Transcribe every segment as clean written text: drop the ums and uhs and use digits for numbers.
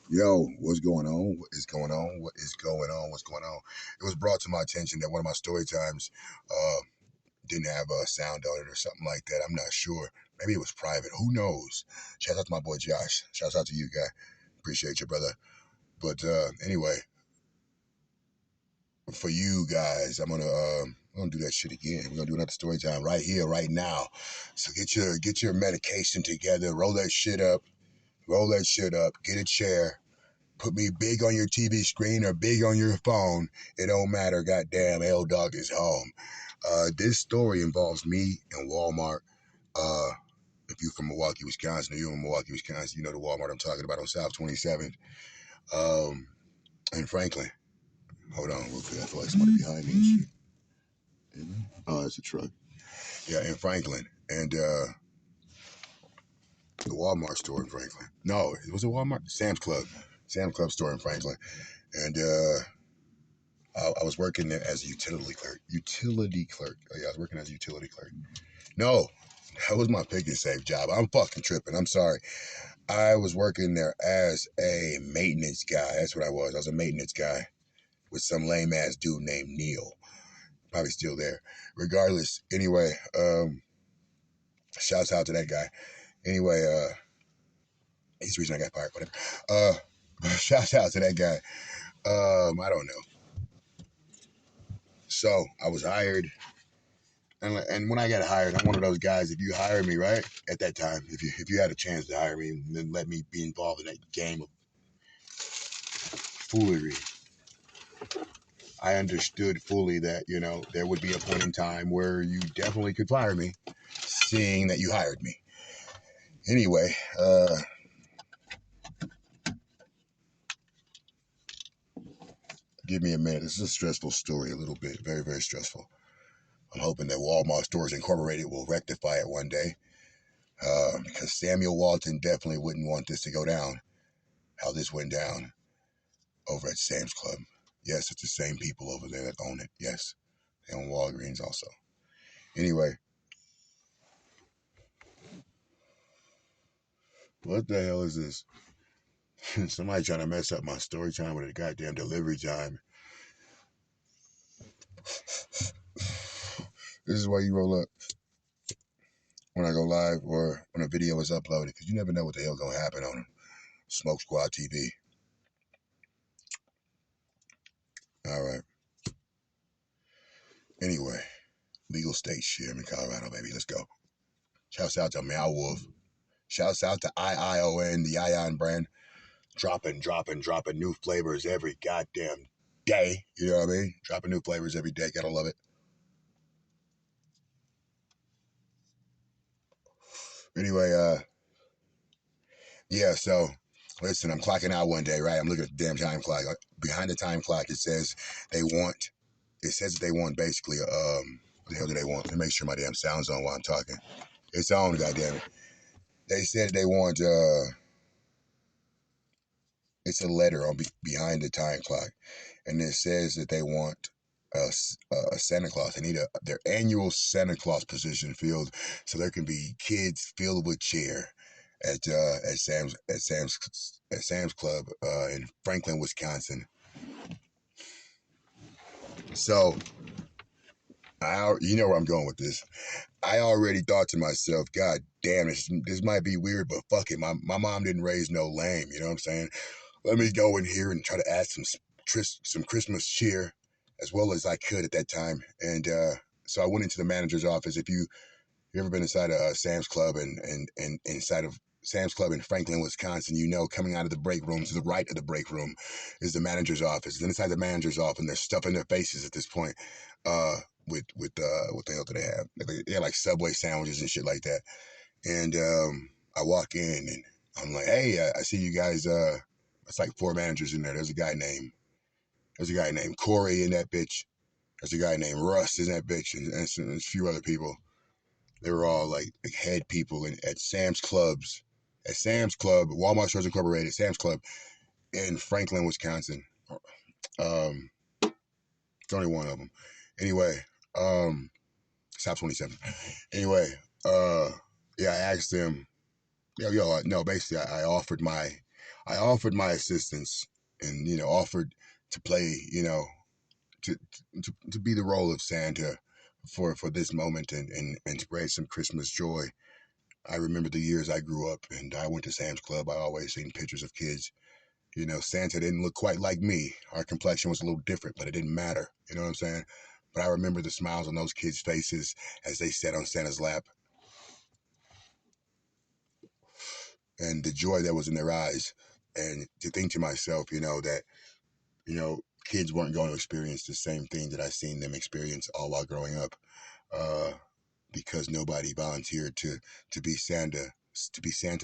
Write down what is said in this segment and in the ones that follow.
Yo, what's going on? What is going on? What is going on? What's going on? It was brought to my attention that one of my story times didn't have a sound on it or something like that. I'm not sure. Maybe it was private. Who knows? Shout out to my boy Josh. Shout out to you, guy. Appreciate you, brother. But anyway, for you guys, I'm gonna do that shit again. We're gonna do another story time right here, right now. So get your medication together. Roll that shit up. Roll that shit up. Get a chair. Put me big on your TV screen or big on your phone. It don't matter. Goddamn, L Dog is home. This story involves me and Walmart. Uh, if you're from Milwaukee, Wisconsin, or you're in Milwaukee, Wisconsin, you know the Walmart I'm talking about on South 27th. In Franklin. Hold on real quick. I feel like somebody behind me and shit. Oh, it's a truck. Yeah, in Franklin. And the Walmart store in Franklin. No, was it Walmart? Sam's Club. Sam's Club store in Franklin. And I was working there as a utility clerk. Utility clerk. Oh, yeah, I was working as a utility clerk. No, that was my pick and save job. I'm fucking tripping. I'm sorry. I was working there as a maintenance guy. That's what I was. I was a maintenance guy with some lame ass dude named Neil. Probably still there. Regardless, anyway, shouts out to that guy. Anyway, he's the reason I got fired. Whatever. Shouts out to that guy. I don't know. So I was hired. And when I got hired, I'm one of those guys. If you hire me, right at that time, if you had a chance to hire me, then let me be involved in that game of foolery. I understood fully that there would be a point in time where you definitely could fire me, seeing that you hired me. Anyway, give me a minute. This is a stressful story, a little bit, very very stressful. I'm hoping that Walmart Stores Incorporated will rectify it one day, because Samuel Walton definitely wouldn't want this to go down. How this went down over at Sam's Club. Yes, it's the same people over there that own it. Yes, they own Walgreens also. Anyway, what the hell is this? Somebody trying to mess up my story time with a goddamn delivery time. This is why you roll up when I go live or when a video is uploaded, because you never know what the hell gonna happen on Smoke Squad TV. All right. Anyway, legal state shit. I'm in Colorado, baby. Let's go. Shouts out to Meow Wolf. Shouts out to IION, the Ion brand. Dropping new flavors every goddamn day. You know what I mean? Dropping new flavors every day. Gotta love it. Anyway, yeah, so listen, I'm clocking out one day, right? I'm looking at the damn time clock. Behind the time clock, they want, it says that they want basically, what the hell do they want? Let me make sure my damn sound's on while I'm talking. It's on, goddammit. They said they want, it's a letter on behind the time clock, and it says that they want a Santa Claus. They need their annual Santa Claus position filled, so there can be kids filled with cheer at Sam's Club in Franklin, Wisconsin. So you know where I'm going with this. I already thought to myself, God damn, this might be weird, but fuck it. My mom didn't raise no lame. You know what I'm saying? Let me go in here and try to add some Christmas cheer as well as I could at that time. And so I went into the manager's office. If you ever been inside a Sam's Club and inside of Sam's Club in Franklin, Wisconsin, coming out of the break room to the right of the break room is the manager's office. Then inside the manager's office, and they're stuffing their faces at this point. With what the hell do they have? They have like Subway sandwiches and shit like that. And I walk in and I'm like, hey, I see you guys. It's like four managers in there. There's a guy named Corey in that bitch. There's a guy named Russ in that bitch, and a few other people. They were all like head people at Sam's Clubs, Walmart Stores Incorporated, Sam's Club in Franklin, Wisconsin. Um, it's only one of them. Anyway, South 27. Anyway, yeah, I asked them, no, basically, I I offered my assistance and, offered to play, to, to be the role of Santa for this moment and spread some Christmas joy. I remember the years I grew up and I went to Sam's Club. I always seen pictures of kids. Santa didn't look quite like me. Our complexion was a little different, but it didn't matter. You know what I'm saying? But I remember the smiles on those kids' faces as they sat on Santa's lap and the joy that was in their eyes. And to think to myself, that, kids weren't going to experience the same thing that I seen them experience all while growing up. Uh, because nobody volunteered to be Santa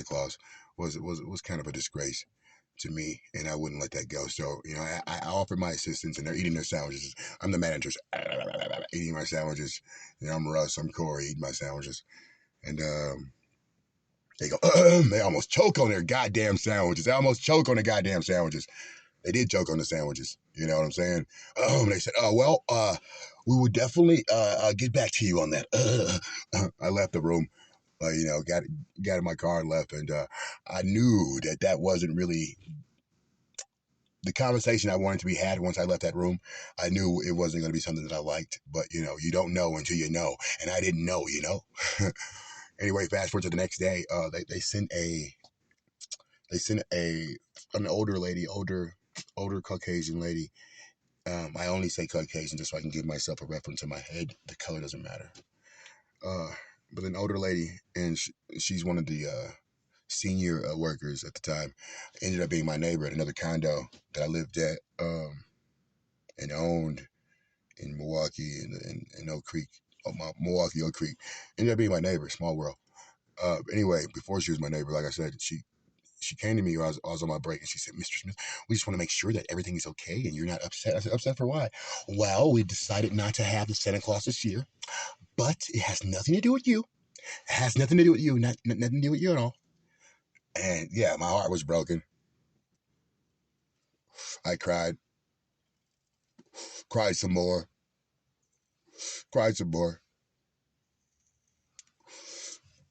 Claus was kind of a disgrace to me, and I wouldn't let that go. So I offered my assistance, and they're eating their sandwiches. I'm the manager, eating my sandwiches. I'm Russ, I'm Corey, eating my sandwiches, and they go, they almost choke on their goddamn sandwiches. They almost choke on the goddamn sandwiches. They did choke on the sandwiches. You know what I'm saying? They said, well, we would definitely get back to you on that. I left the room, got in my car and left. And I knew that wasn't really the conversation I wanted to be had once I left that room. I knew it wasn't going to be something that I liked. But, you don't know until you know. And I didn't know, Anyway, fast forward to the next day. They sent an older lady, older Caucasian lady. I only say Caucasian just so I can give myself a reference in my head. The color doesn't matter. Uh, but an older lady, and she's one of the senior workers at the time, ended up being my neighbor at another condo that I lived at and owned in Milwaukee in Oak Creek, Milwaukee Oak Creek. Ended up being my neighbor. Small world. Anyway, before she was my neighbor, like I said, she came to me while I was on my break and she said, Mr. Smith, we just want to make sure that everything is okay and you're not upset. I said, upset for why? Well, we decided not to have the Santa Claus this year, but it has nothing to do with you. It has nothing to do with you, nothing to do with you at all. And yeah, my heart was broken. I cried some more, cried some more.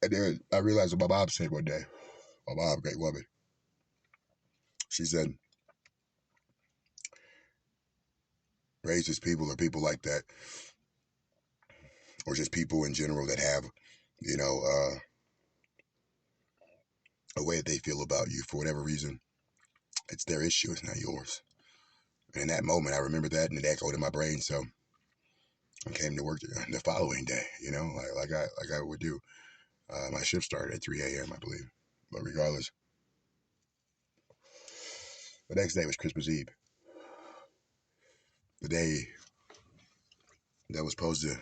And then I realized what my mom said one day. My mom, great woman. She said, racist people are people like that, or just people in general that have, you know, a way that they feel about you for whatever reason. It's their issue, it's not yours. And in that moment, I remember that and it echoed in my brain. So I came to work the following day, like I would do. My shift started at 3 a.m., I believe. But regardless, the next day was Christmas Eve, the day that was supposed to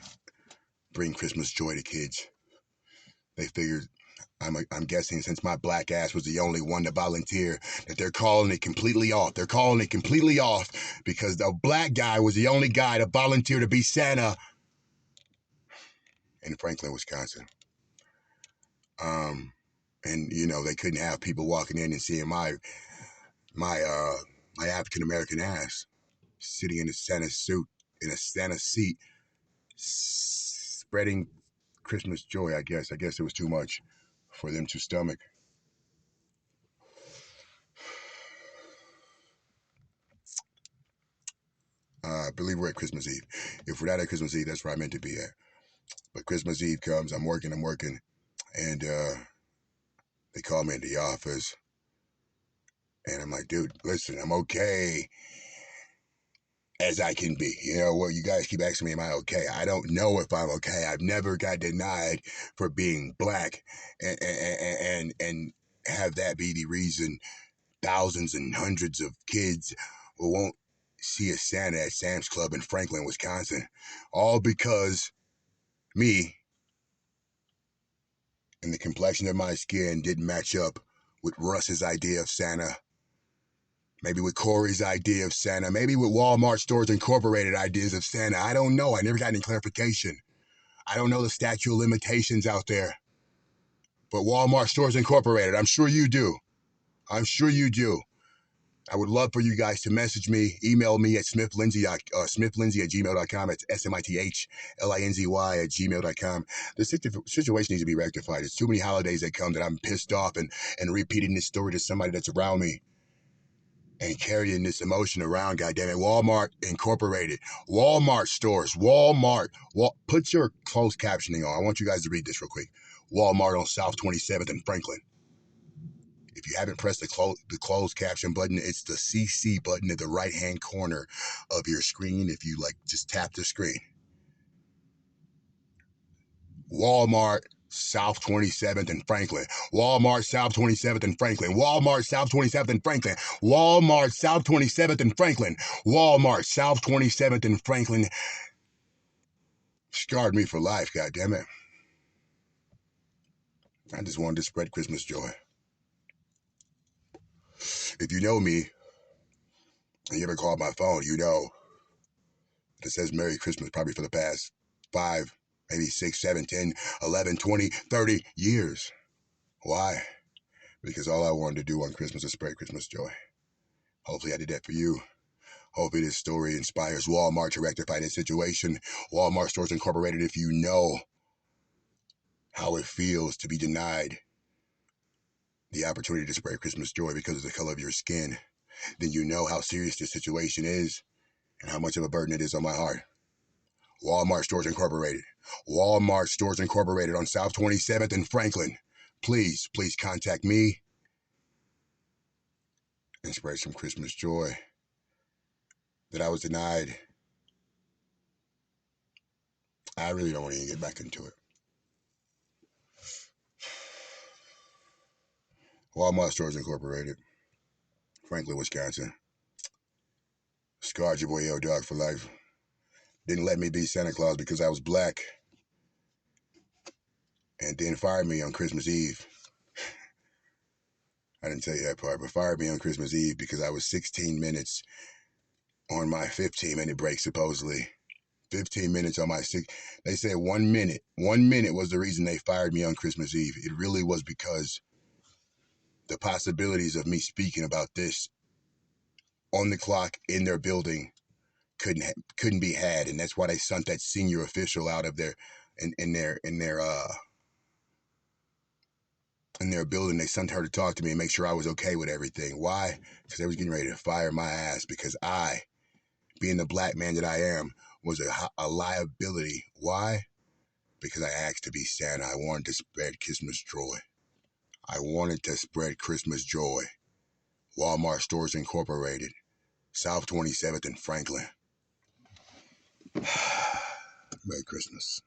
bring Christmas joy to kids. They figured, I'm guessing, since my black ass was the only one to volunteer, that they're calling it completely off. They're calling it completely off because the black guy was the only guy to volunteer to be Santa in Franklin, Wisconsin. And they couldn't have people walking in and seeing my my African American ass sitting in a Santa suit in a Santa seat, spreading Christmas joy. I guess it was too much for them to stomach. I believe we're at Christmas Eve. If we're not at Christmas Eve, that's where I meant to be at. But Christmas Eve comes, I'm working, and they call me in the office, and I'm like, dude, listen, I'm okay as I can be. Well, you guys keep asking me, am I okay? I don't know if I'm okay. I've never got denied for being black, and have that be the reason thousands and hundreds of kids won't see a Santa at Sam's Club in Franklin, Wisconsin, all because me and the complexion of my skin didn't match up with Russ's idea of Santa. Maybe with Corey's idea of Santa. Maybe with Walmart Stores Incorporated ideas of Santa. I don't know. I never got any clarification. I don't know the statute of limitations out there. But Walmart Stores Incorporated, I'm sure you do. I'm sure you do. I would love for you guys to message me, email me at smithlindsay at gmail.com. It's SMITHLINZY at gmail.com. The situation needs to be rectified. It's too many holidays that come that I'm pissed off and repeating this story to somebody that's around me. and carrying this emotion around, goddammit. Walmart Incorporated, Walmart stores, put your closed captioning on. I want you guys to read this real quick. Walmart on South 27th and Franklin. If you haven't pressed the closed caption button, it's the CC button at the right-hand corner of your screen. If you just tap the screen. Walmart South 27th and Franklin. Walmart South 27th and Franklin. Walmart South 27th and Franklin. Walmart South 27th and Franklin. Walmart South 27th and Franklin. Scarred me for life, goddammit. I just wanted to spread Christmas joy. If you know me, and you ever called my phone, you know that says Merry Christmas probably for the past 5, maybe 6, 7, 10, 11, 20, 30 years. Why? Because all I wanted to do on Christmas is spread Christmas joy. Hopefully I did that for you. Hopefully this story inspires Walmart to rectify this situation. Walmart Stores Incorporated, if you know how it feels to be denied the opportunity to spread Christmas joy because of the color of your skin, then you know how serious this situation is and how much of a burden it is on my heart. Walmart Stores Incorporated. Walmart Stores Incorporated on South 27th and Franklin. Please contact me and spread some Christmas joy that I was denied. I really don't want to even get back into it. Walmart Stores Incorporated, Franklin, Wisconsin. Scarred your boy Yo Dog for life. Didn't let me be Santa Claus because I was black. And then fired me on Christmas Eve. I didn't tell you that part, but fired me on Christmas Eve because I was 16 minutes on my 15-minute break, supposedly. 15 minutes on my they said 1 minute. 1 minute was the reason they fired me on Christmas Eve. It really was because the possibilities of me speaking about this on the clock in their building couldn't be had, and that's why they sent that senior official out of their in their building. They sent her to talk to me and make sure I was okay with everything. Why? Because they was getting ready to fire my ass because I, being the black man that I am, was a liability. Why? Because I asked to be Santa. I wanted to spread Christmas joy. I wanted to spread Christmas joy. Walmart Stores Incorporated, South 27th and Franklin. Merry Christmas.